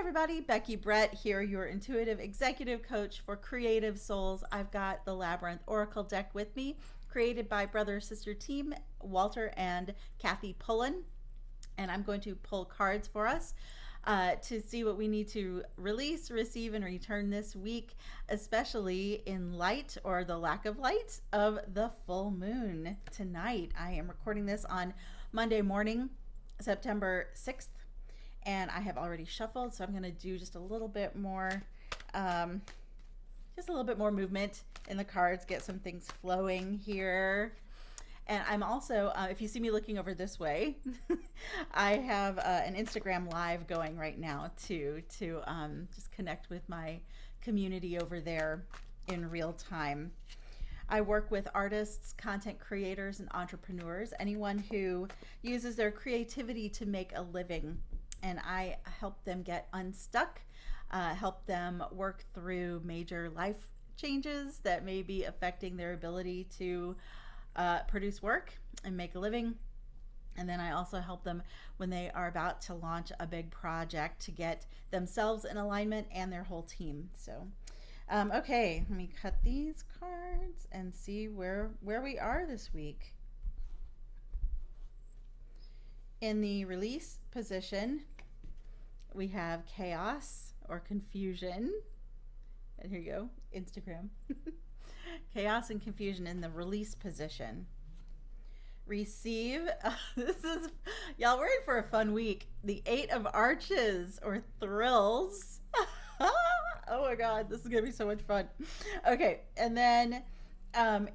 everybody, Becky Brett here, your intuitive executive coach for creative souls. I've got the Labyrinth Oracle deck with me, created by brother sister team Walter and Kathy Pullen, and I'm going to pull cards for us to see what we need to release, receive, and return this week, especially in light or the lack of light of the full moon tonight. I am recording this on Monday morning, September 6th. And I have already shuffled, so I'm going to do just a little bit more movement in the cards, get some things flowing here. And I'm also, if you see me looking over this way, I have an Instagram live going right now too, to just connect with my community over there in real time. I work with artists, content creators, and entrepreneurs, anyone who uses their creativity to make a living. And I help them get unstuck, help them work through major life changes that may be affecting their ability to produce work and make a living. And then I also help them when they are about to launch a big project to get themselves in alignment and their whole team. So, okay, let me cut these cards and see where we are this week. In the release position, we have chaos or confusion. And here you go, Instagram. Chaos and confusion in the release position. Receive, y'all, we're in for a fun week. The 8 of Arches or thrills. Oh my God, this is gonna be so much fun. Okay, and then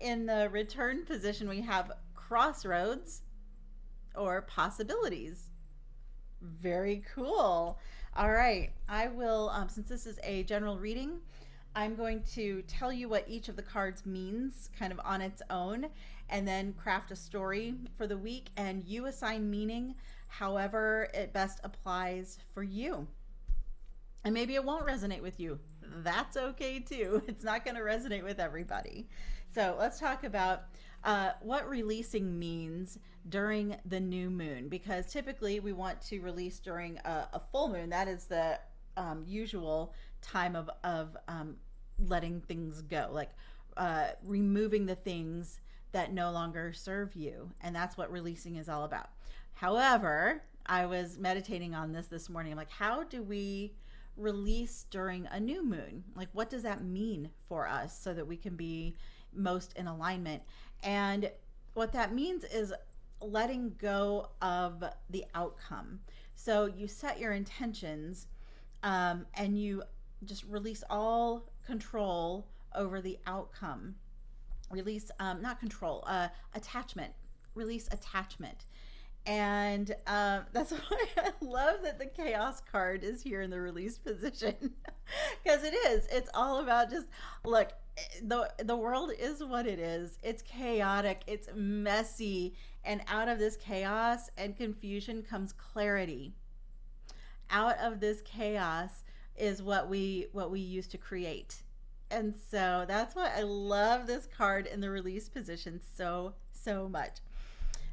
in the return position, we have Crossroads or possibilities. Very cool. All right, I will, since this is a general reading, I'm going to tell you what each of the cards means kind of on its own, and then craft a story for the week, and you assign meaning however it best applies for you. And maybe it won't resonate with you. That's okay too. It's not going to resonate with everybody. So let's talk about what releasing means during the new moon, because typically we want to release during a full moon. That is the usual time of letting things go, like removing the things that no longer serve you. And that's what releasing is all about. However, I was meditating on this morning. I'm like, how do we release during a new moon? Like, what does that mean for us so that we can be most in alignment? And what that means is letting go of the outcome. So you set your intentions and you just release all control over the outcome. Release, not control, attachment. Release attachment. And that's why I love that the chaos card is here in the release position, because it's all about just, look, the world is what it is. It's chaotic, it's messy, and out of this chaos and confusion comes clarity. Out of this chaos is what we use to create. And so that's why I love this card in the release position so much.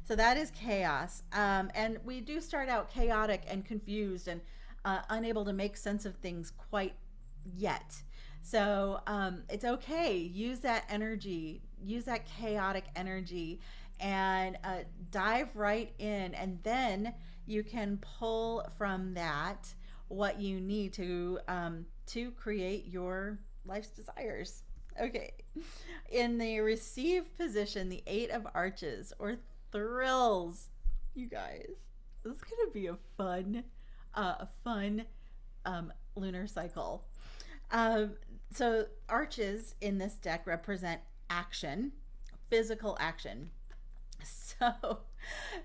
So that is chaos. And we do start out chaotic and confused and unable to make sense of things quite yet. So it's okay. Use that energy, use that chaotic energy, and dive right in. And then you can pull from that what you need to create your life's desires. Okay. In the receive position, the 8 of Arches or thrills. You guys, this is gonna be a fun lunar cycle. So arches in this deck represent action, physical action. So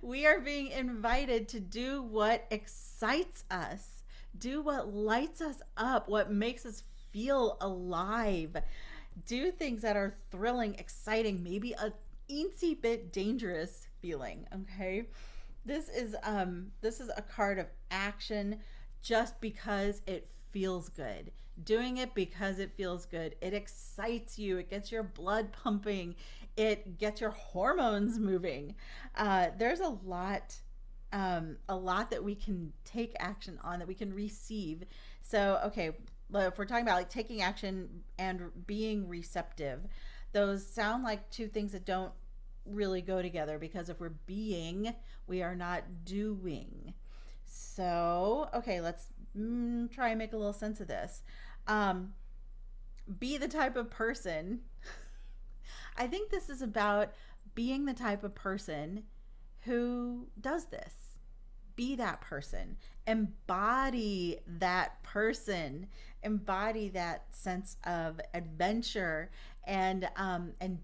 we are being invited to do what excites us, do what lights us up, what makes us feel alive, do things that are thrilling, exciting, maybe a eensy bit dangerous feeling. Okay, this is a card of action just because it feels good. Doing it because it feels good. It excites you. It gets your blood pumping. It gets your hormones moving. There's a lot a lot that we can take action on, that we can receive. So, okay, if we're talking about like taking action and being receptive, those sound like two things that don't really go together, because if we're being, we are not doing. So, okay, let's try and make a little sense of this. Be the type of person. I think this is about being the type of person who does this. Be that person. Embody that person. Embody that sense of adventure and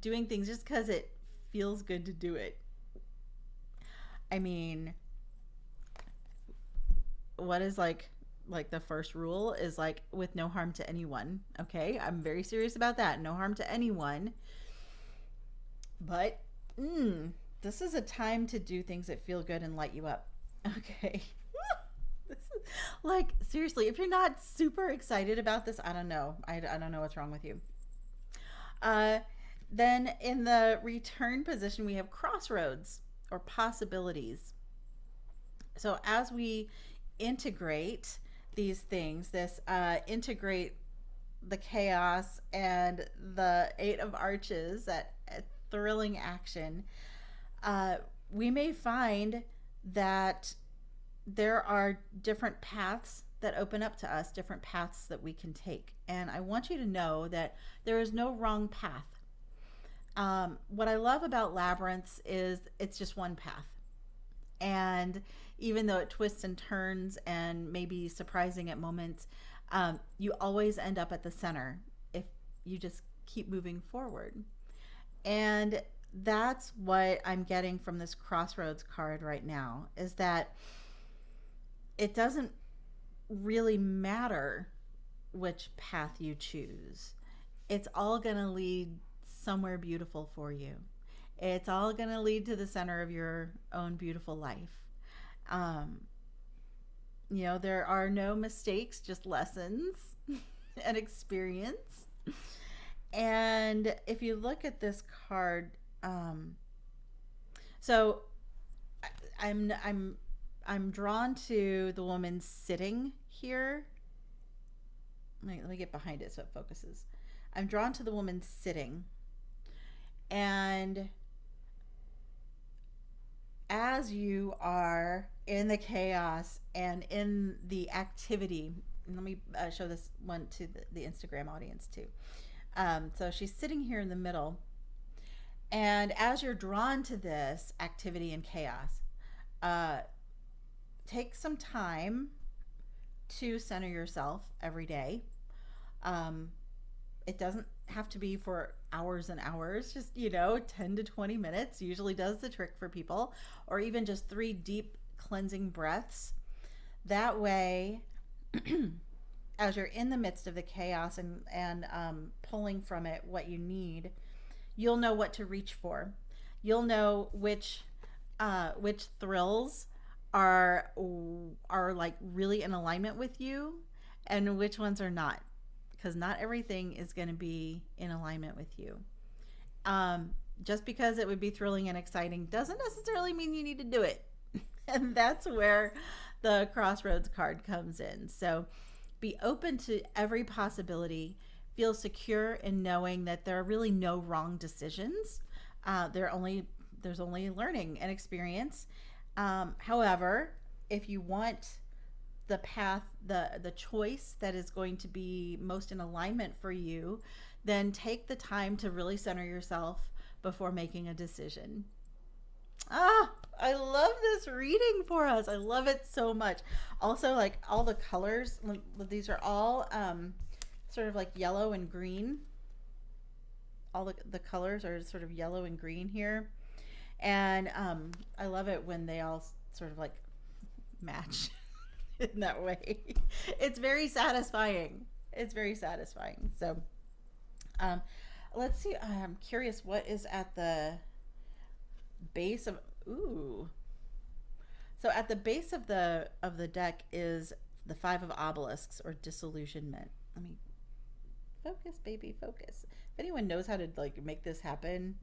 doing things just because it feels good to do it. I mean, what is like the first rule is like with no harm to anyone. Okay, I'm very serious about that. No harm to anyone. But this is a time to do things that feel good and light you up. Okay. This is, like, seriously, if you're not super excited about this, I don't know. I don't know what's wrong with you. Then in the return position, we have crossroads or possibilities. So as we integrate these things, this integrate the chaos and the Eight of Arches, that thrilling action, we may find that there are different paths that open up to us, different paths that we can take. And I want you to know that there is no wrong path. What I love about Labyrinths is it's just one path. And even though it twists and turns and may be surprising at moments, you always end up at the center if you just keep moving forward. And that's what I'm getting from this Crossroads card right now, is that it doesn't really matter which path you choose. It's all going to lead somewhere beautiful for you. It's all going to lead to the center of your own beautiful life. You know, there are no mistakes, just lessons and experience. And if you look at this card, so I'm drawn to the woman sitting here. Let me get behind it so it focuses. I'm drawn to the woman sitting, and as you are in the chaos and in the activity, and let me show this one to the Instagram audience too. So she's sitting here in the middle, and as you're drawn to this activity and chaos, take some time to center yourself every day. It doesn't have to be for hours and hours, just 10 to 20 minutes usually does the trick for people, or even just 3 deep cleansing breaths. That way as you're in the midst of the chaos and pulling from it what you need, you'll know what to reach for. You'll know which thrills are like really in alignment with you and which ones are not, because not everything is going to be in alignment with you. Just because it would be thrilling and exciting doesn't necessarily mean you need to do it. And that's where the Crossroads card comes in. So be open to every possibility. Feel secure in knowing that there are really no wrong decisions. There's only learning and experience. However, if you want the path, the choice that is going to be most in alignment for you, then take the time to really center yourself before making a decision. I love this reading for us. I love it so much. Also, like all the colors, these are all sort of like yellow and green. All the colors are sort of yellow and green here. And I love it when they all sort of like match in that way. It's very satisfying. It's very satisfying. So let's see. I'm curious what is at the base of so at the base of the deck is the 5 of obelisks, or disillusionment. Let me focus, baby, focus. If anyone knows how to like make this happen,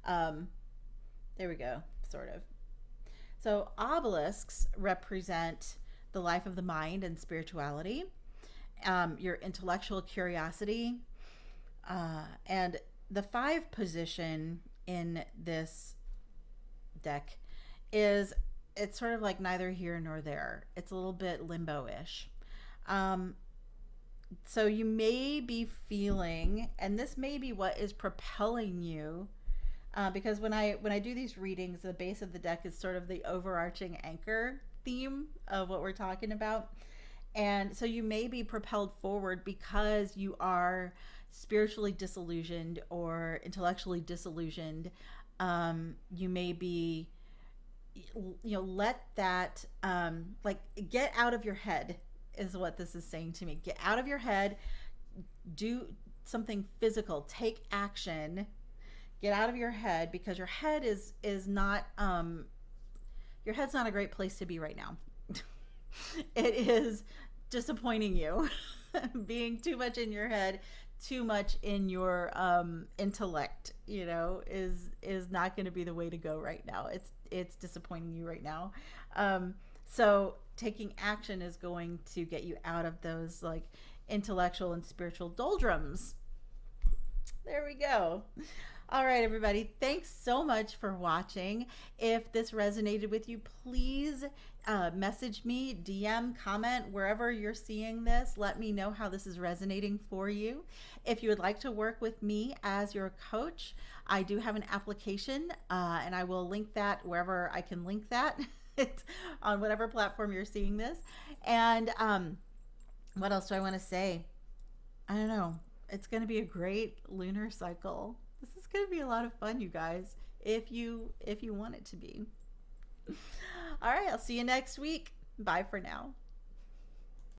there we go, sort of. So obelisks represent the life of the mind and spirituality, your intellectual curiosity, and the 5 position in this deck is, it's sort of like neither here nor there. It's a little bit limbo-ish. So you may be feeling, and this may be what is propelling you, because when I do these readings, the base of the deck is sort of the overarching anchor theme of what we're talking about. And so you may be propelled forward because you are spiritually disillusioned or intellectually disillusioned. You may be, let that, like, get out of your head is what this is saying to me. Get out of your head, do something physical, take action, get out of your head, because your head is not, your head's not a great place to be right now. It is disappointing you. Being too much in your head, too much in your intellect, is not going to be the way to go right now. It's disappointing you right now. So taking action is going to get you out of those, like, intellectual and spiritual doldrums. There we go. All right, everybody. Thanks so much for watching. If this resonated with you, please message me, DM, comment, wherever you're seeing this. Let me know how this is resonating for you. If you would like to work with me as your coach, I do have an application, and I will link that wherever I can link that. It's on whatever platform you're seeing this. And what else do I want to say? I don't know. It's going to be a great lunar cycle. This is going to be a lot of fun, you guys, if you want it to be. All right, I'll see you next week. Bye for now.